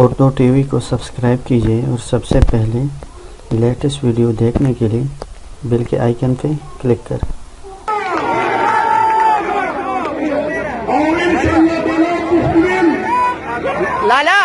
Urdu TV को subscribe कीजिए और सबसे पहले लेटेस्ट वीडियो देखने के लिए बेल के आइकन पे क्लिक करें। लाला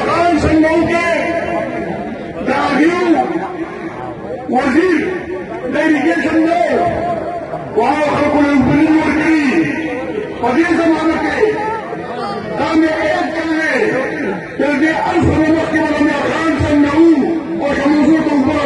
खान संघों के दागियों वजीर डेलीगेशन में वहां करी वजीर जमानत के काम एक करने अल्फ नमक के बाद खान संघ और शमूजों को ऊपर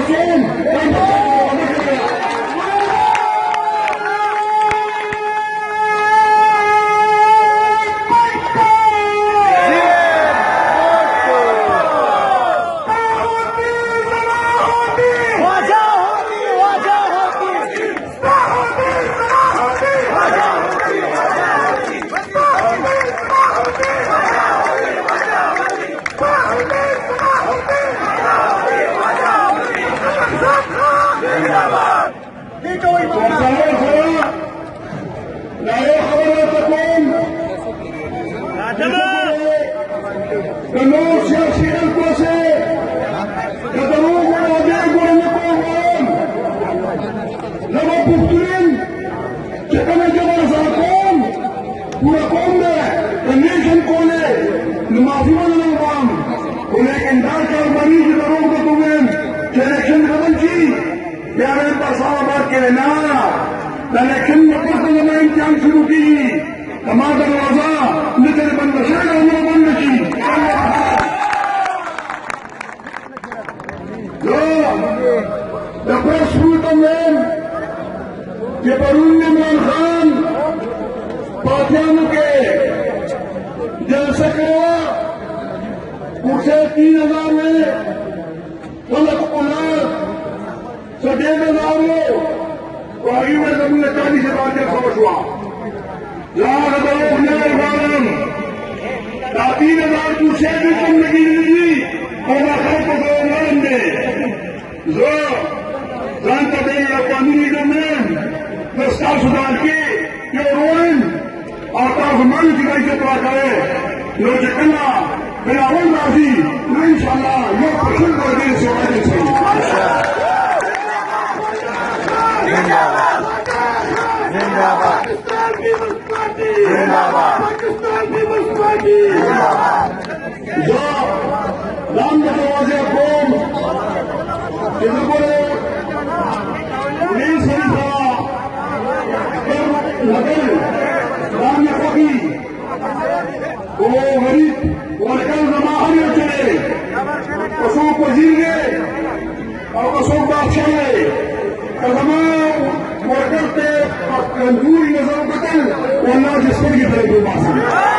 लेकिन इंतजाम शुरू की तमाम दरवाजा निकल बंद बंद की जो शुरू के बरून इमरान खान पाकिस्तान के जलसे करवा उसे 3000 में फलक उलाद से 1500 वायु में जमीन चाली से बात समझ हुआ लाख इबादम 3000 पूछे भी जिंदगी मिली और आखिर को गौरव ने जो जानता देगा पानी में दस्तार सुधार के जो रोन और ताजमान की गाड़ी से पड़ा करे जो जितना बिलावल राजी इंशाल्लाह ये पसंद कर देने से वाले चाहिए जो राम के दरवाजे कौम पुलिस नगर राम नकी वो गरीब वर्कर जमाहरी चले अशोक वजीर गए और अशोक बादशाह गए तमाम वर्कर के दूरी नजर कतल वरना जिसको की तरफ बात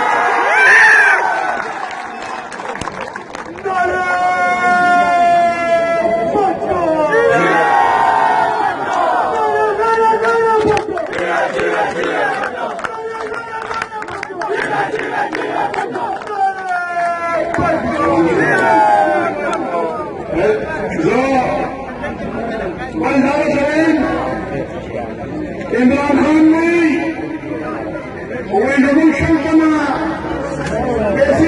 इमरान खान ने रेवोल्यूशन बना कैसे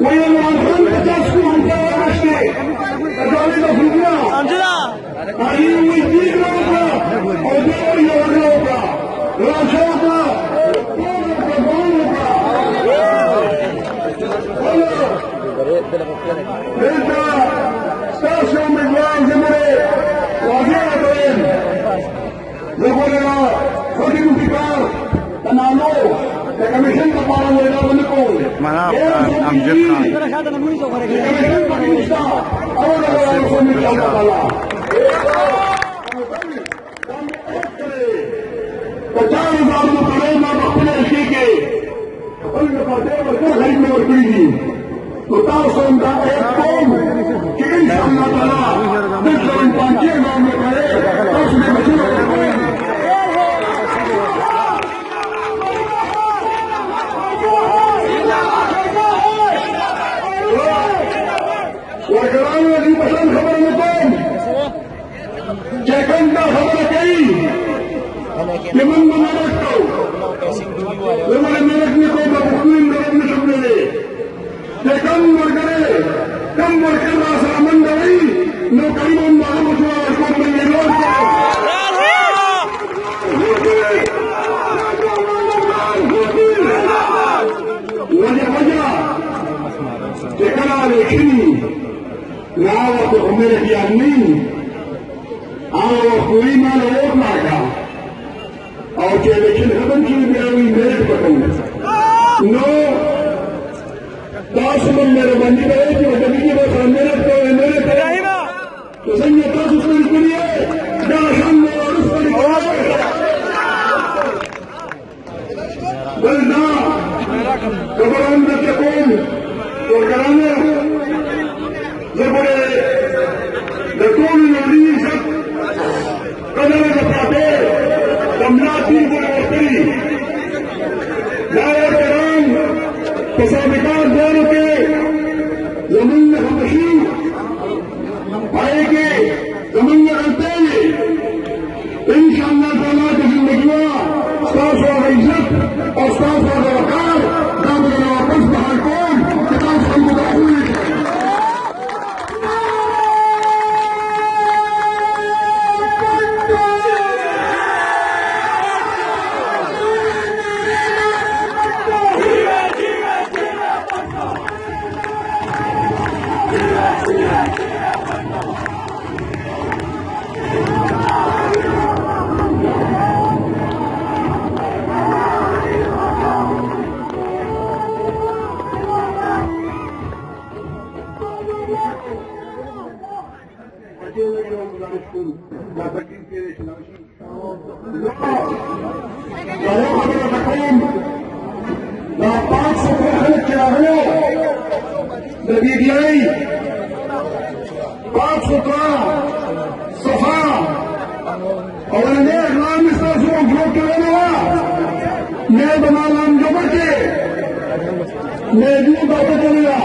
कोई इमरान खान 50 को हमसे अजाने का फूकना हुई 30 लोगों का और 2 लोगों का राशा का Stasio Miguel Zemore, Wazir Adoyen, Zagolela, Khadi Mukhtar, Tanalo, the Commission of Parliament of Nicole, Amjad Khan, partai berkah hari mewakili. Total sonda ekor, kita insyaAllah ta'ala, dan dalam panjang dalam mereka, kita sudah berjaya. Warga di pesan khabar mutum, jangan tak khabar kaya, memang menarik kau, memang menarik ni kau berkumpul dalam sebenarnya. Jangan warga rasa aman dari, no kalian mahu jual kau menyeluruh kau. Wajah-wajah, jangan ada kini. Lawa ko umere kiani awa koi mal और लागा और के लेकिन खत्म की बेवी मेरे पकड़ no 10 मन मेरे बंदी रहे कि कभी की बस मेरे तो सही है तो उसको इसलिए ना हम और उसको बलना कबरान में कौन और कराने Lebih betul ini kadang berkata kemati berarti layak terang kesabaran baru ke zaman yang masih baik ke zaman yang antara insyaallah Allah ke zindagi status और इज्जत और status और वकार दाम देना वापस बाहर कौन किताब संबंध हुई नबीदियाई 500 सफा और अनेक नाम इस तरह से उपयोग करने वाला मैं बना नाम जो बचे मैं भी बातें करूंगा